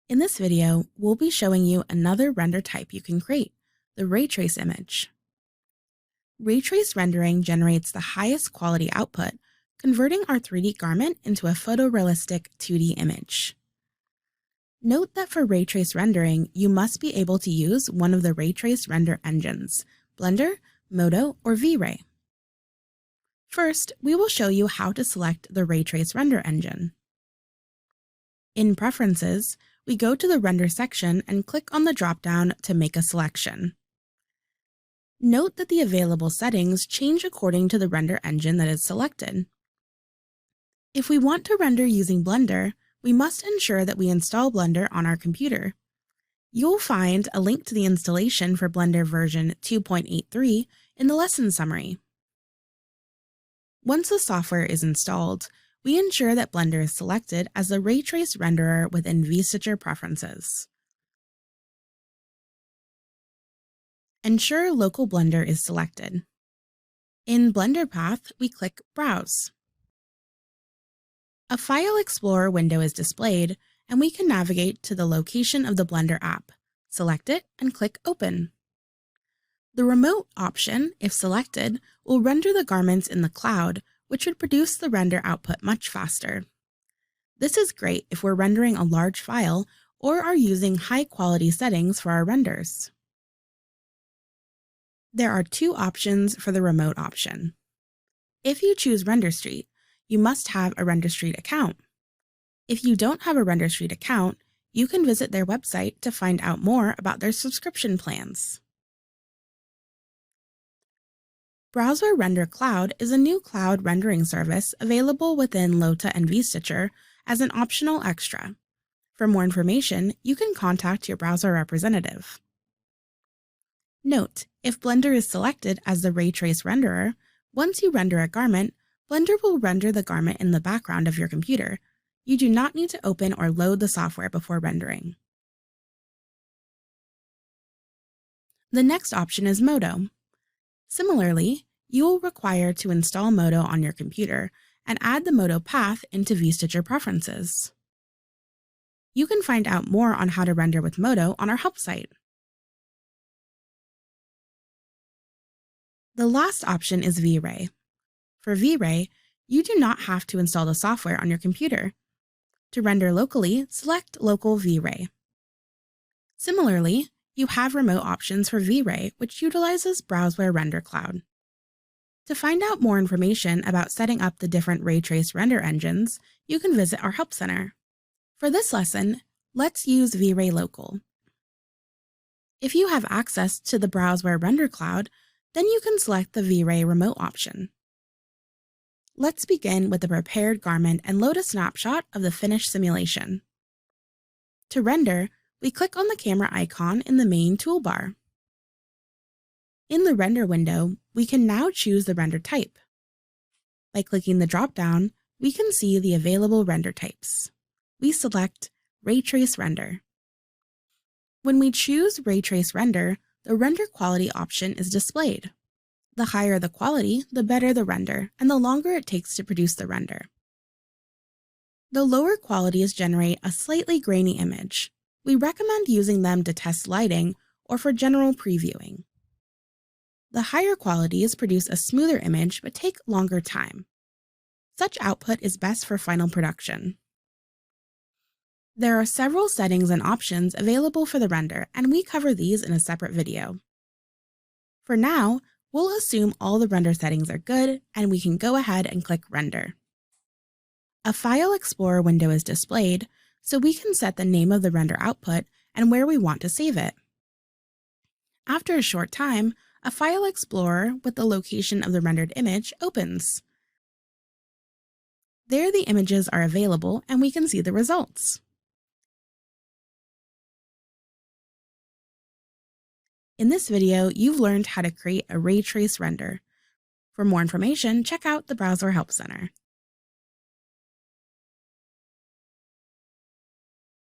In this video, we'll be showing you another render type you can create, the ray trace image. Ray trace rendering generates the highest quality output, converting our 3D garment into a photorealistic 2D image. Note that for ray trace rendering, you must be able to use one of the ray trace render engines, Blender, Modo, or V-Ray. First, we will show you how to select the ray trace render engine. In Preferences, we go to the Render section and click on the drop-down to make a selection. Note that the available settings change according to the render engine that is selected. If we want to render using Blender, we must ensure that we install Blender on our computer. You'll find a link to the installation for Blender version 2.83 in the lesson summary. Once the software is installed, we ensure that Blender is selected as the ray trace renderer within vStitcher Preferences. Ensure Local Blender is selected. In Blender Path, we click Browse. A File Explorer window is displayed, and we can navigate to the location of the Blender app, select it, and click Open. The Remote option, if selected, will render the garments in the cloud, which would produce the render output much faster. This is great if we're rendering a large file or are using high-quality settings for our renders. There are two options for the Remote option. If you choose RenderStreet, you must have a RenderStreet account. If you don't have a RenderStreet account, you can visit their website to find out more about their subscription plans. Browser Render Cloud is a new cloud rendering service available within Lota and vStitcher as an optional extra. For more information, you can contact your browser representative. Note, if Blender is selected as the ray trace renderer, once you render a garment, Blender will render the garment in the background of your computer. You do not need to open or load the software before rendering. The next option is Modo. Similarly, you will require to install Modo on your computer and add the Modo path into vStitcher Preferences. You can find out more on how to render with Modo on our help site. The last option is V-Ray. For V-Ray, you do not have to install the software on your computer. To render locally, select Local V-Ray. Similarly, you have remote options for V-Ray, which utilizes Browseware Render Cloud. To find out more information about setting up the different ray trace render engines, you can visit our Help Center. For this lesson, let's use V-Ray Local. If you have access to the Browseware Render Cloud, then you can select the V-Ray Remote option. Let's begin with the prepared garment and load a snapshot of the finished simulation. To render, we click on the camera icon in the main toolbar. In the Render window, we can now choose the render type. By clicking the drop-down, we can see the available render types. We select Ray Trace Render. When we choose Ray Trace Render, the render quality option is displayed. The higher the quality, the better the render, and the longer it takes to produce the render. The lower qualities generate a slightly grainy image. We recommend using them to test lighting or for general previewing. The higher qualities produce a smoother image but take longer time. Such output is best for final production. There are several settings and options available for the render, and we cover these in a separate video. For now, we'll assume all the render settings are good, and we can go ahead and click Render. A File Explorer window is displayed, so we can set the name of the render output and where we want to save it. After a short time, a File Explorer with the location of the rendered image opens. There the images are available and we can see the results. In this video, you've learned how to create a ray trace render. For more information, check out the Browser Help Center.